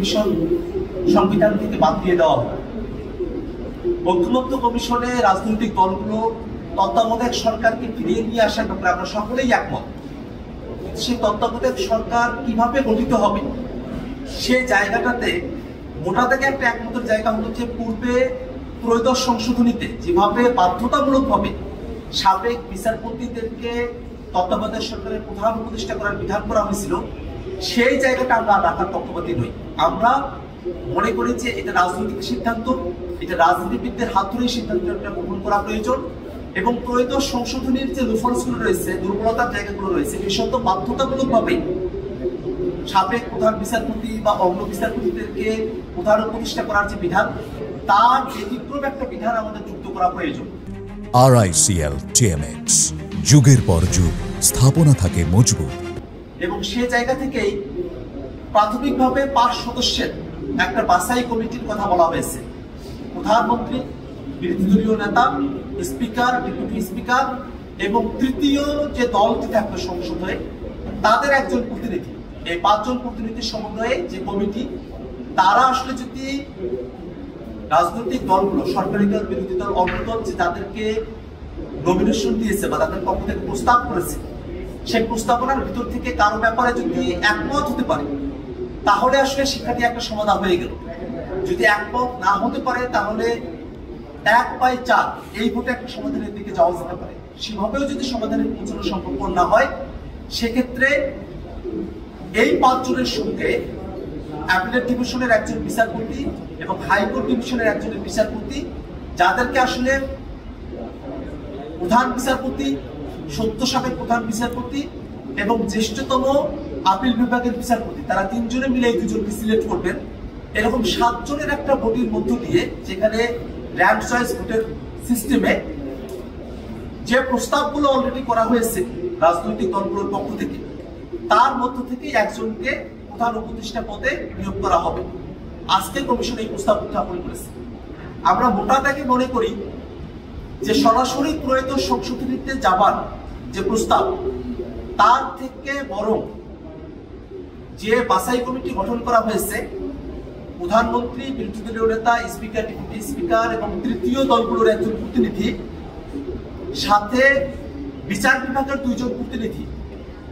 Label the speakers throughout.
Speaker 1: Commission সংবিধান থেকে বাদ দিয়ে দেওয়া হয়। ঐকমত্য কমিশনে রাজনৈতিক দলগুলো তত্ত্বাবধায়ক সরকারকে ফিরিয়ে নিয়ে আসার ব্যাপারে আমরা সকলেই একমত। সেই তত্ত্বাবধায়ক সরকার কিভাবে গঠিত হবে সে জায়গাটাতে মোটা থেকে একটা একমাত্র জায়গা হলো যে পূর্বে ত্রয়োদশ সংশোধনীতে যেভাবে বাধ্যতামূলকভাবে সাবেক বিচারপতিদেরকে তত্ত্বাবধায়ক সরকারের প্রধান উপদেষ্টা করার বিধান করা হয়েছিল, সেই জায়গাটা আমরা রাখার পক্ষপাতী নই। আমরা মনে করি যে এটা রাজনৈতিক সিদ্ধান্ত, এটা রাজনীতিবিদদের হাত ধরেই সিদ্ধান্তটা গ্রহণ করা প্রয়োজন এবং ত্রয়োদশ সংশোধনীর যে লুফলসগুলো রয়েছে, দুর্বলতার জায়গাগুলো রয়েছে, বিশেষত বাধ্যতামূলকভাবে সাবেক প্রধান বিচারপতি বা অন্য বিচারপতিদেরকে প্রধান উপদেষ্টা করার যে বিধান, তার ব্যতিক্রম একটা বিধান আমাদের যুক্ত করা প্রয়োজন।
Speaker 2: RICL TMX, যুগের পর যুগ স্থাপনা থাকে মজবুত
Speaker 1: এবং সে জায়গা থেকেই প্রাথমিকভাবে 5 সদস্যের একটা বাছাই কমিটির কথা বলা হয়েছে। প্রধানমন্ত্রী, বিরোধী দলীয় নেতা, স্পিকার, ডেপুটি স্পিকার এবং তৃতীয় যে দলটি থাকবে সংসদে তাদের একজন প্রতিনিধি। এই 5 জন প্রতিনিধির সমন্বয়ে যে কমিটি, তারা আসলে যদি রাজনৈতিক দলগুলো, সরকারি দল, বিরোধী দল, অন্য দল যে তাদেরকে নমিনেশন দিয়েছে বা তাদের পক্ষ থেকে প্রস্তাব করেছে, সেই প্রস্তাবনার ভিতর থেকে কারো ব্যাপারে যদি একমত হতে পারে তাহলে আসলে শিক্ষাটি একটা সমাধান হয়ে গেল। যদি একমত না হতে পারে তাহলে 1/4 এই ভোটে একটা সমাধানের দিকে যাওয়া যেতে পারে। সেভাবেও যদি সমাধানের পৌঁছানো সম্ভব না হয়, সেক্ষেত্রে এই 5 জনের সঙ্গে অ্যাপিলেট ডিভিশনের একজন বিচারপতি এবং হাইকোর্ট ডিভিশনের একজন বিচারপতি, যাদেরকে আসলে প্রধান বিচারপতি, সত্য সাবেক প্রধান বিচারপতি এবং জ্যেষ্ঠতম আপিল বিভাগের বিচারপতি, তারা 3 জনে মিলে এই 2 জনকে সিলেক্ট করবেন। এরকম 7 জনের একটা ভোটের মধ্য দিয়ে, যেখানে র্যাঙ্ক চয়েস ভোটের সিস্টেমে যে প্রস্তাবগুলো অলরেডি করা হয়েছে রাজনৈতিক দলগুলোর পক্ষ থেকে, তার মধ্য থেকে একজনকে প্রধান উপদেষ্টা পদে নিয়োগ করা হবে। আজকে কমিশন এই প্রস্তাব উত্থাপন করেছে। আমরা মোটা দাগে মনে করি যে সরাসরি ত্রয়োদশ সংশোধনীতে যাবার যে প্রস্তাব, তার থেকে বরং যে বাছাই কমিটি গঠন করা হয়েছে, প্রধানমন্ত্রী, বিরোধী দলীয় নেতা, স্পিকার, ডেপুটি স্পিকার এবং তৃতীয় দলগুলোর একজন প্রতিনিধি, সাথে বিচার বিভাগের 2 জন প্রতিনিধি,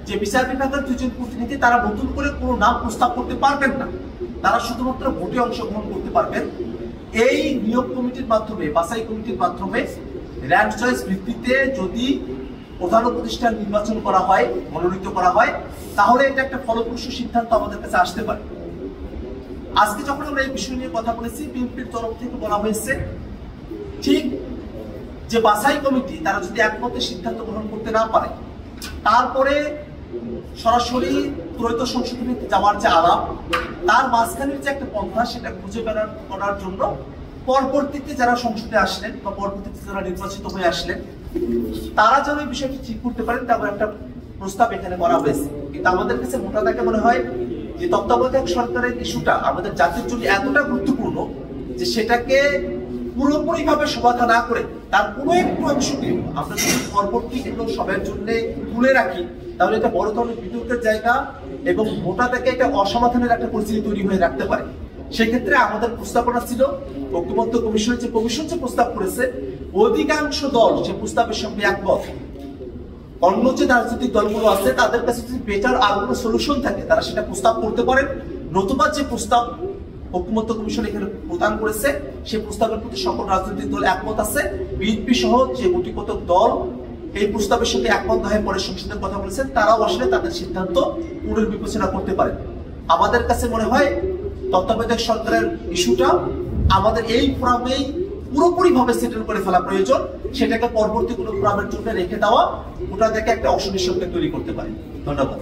Speaker 1: যে বিচার বিভাগের 2 জন প্রতিনিধি তারা নতুন করে কোনো নাম প্রস্তাব করতে পারবেন না, তারা শুধুমাত্র ভোটে অংশগ্রহণ করতে পারবেন। এই নিয়োগ কমিটির মাধ্যমে, বাছাই কমিটির মাধ্যমে র্যাঙ্ক চয়েস ভিত্তিতে যদি প্রধান উপদেষ্টা নির্বাচন করা হয়, মনোনীত করা হয়, তাহলে এটা একটা ফলপ্রসূ সিদ্ধান্ত আমাদের কাছে আসতে পারে। আজকে যখন আমরা এই বিষয় নিয়ে কথা বলেছি, বিএনপির তরফ থেকে বলা হয়েছে ঠিক যে বাছাই কমিটি তারা যদি একমতে সিদ্ধান্ত গ্রহণ করতে না পারে, তারপরে সরাসরি ত্রয়োদশ সংশোধনীতে যাওয়ার যে আলাপ, তার মাঝখানের যে একটা পন্থা, সেটা খুঁজে বের করার জন্য পরবর্তীতে যারা সংসদে আসলেন বা পরবর্তীতে যারা নির্বাচিত হয়ে আসলেন, তারা যেন এই বিষয়টি ঠিক করতে পারেন, তেমন একটা প্রস্তাব এখানে করা হয়েছে। কিন্তু আমাদের কাছে মোটা দাগে মনে হয় যে তত্ত্বাবধায়ক সরকারের ইস্যুটা আমাদের জাতির জন্য এতটা গুরুত্বপূর্ণ যে সেটাকে পুরোপুরিভাবে সমাধান না করে তার কোনো একটু অংশকে আমরা যদি পরবর্তীগুলো সবার জন্য তুলে রাখি, তাহলে এটা বড় ধরনের বিতর্কের জায়গা এবং মোটা দাগে এটা অসমাধানের একটা পরিস্থিতি তৈরি হয়ে রাখতে পারে। সেক্ষেত্রে আমাদের প্রস্তাবনা ছিল, ঐকমত্য কমিশনের যে কমিশন যে প্রস্তাব করেছে, অধিকাংশ দল সে প্রস্তাবের সঙ্গে একমত। অন্য যে রাজনৈতিক দলগুলো আছে তাদের কাছে যদি বেটার আর কোনো সলিউশন থাকে, তারা সেটা প্রস্তাব করতে পারেন। নতুবা যে প্রস্তাব ঐকমত্য কমিশন এখানে প্রদান করেছে, সেই প্রস্তাবের প্রতি সকল রাজনৈতিক দল একমত আছে। বিএনপি সহ যে গুটি কতক দল এই প্রস্তাবের সঙ্গে একমত হয়ে পরে সংসদের কথা বলেছেন, তারাও আসলে তাদের সিদ্ধান্ত পুনর্বিবেচনা করতে পারেন। আমাদের কাছে মনে হয় তত্ত্বাবধায়ক সরকারের ইস্যুটা আমাদের এই ফোরামেই পুরোপুরিভাবে সেটেল করে ফেলা প্রয়োজন। সেটাকে পরবর্তী কোনো ফোরামের জন্য রেখে দেওয়া ওটা থেকে একটা অসুবিধার তৈরি করতে পারে। ধন্যবাদ।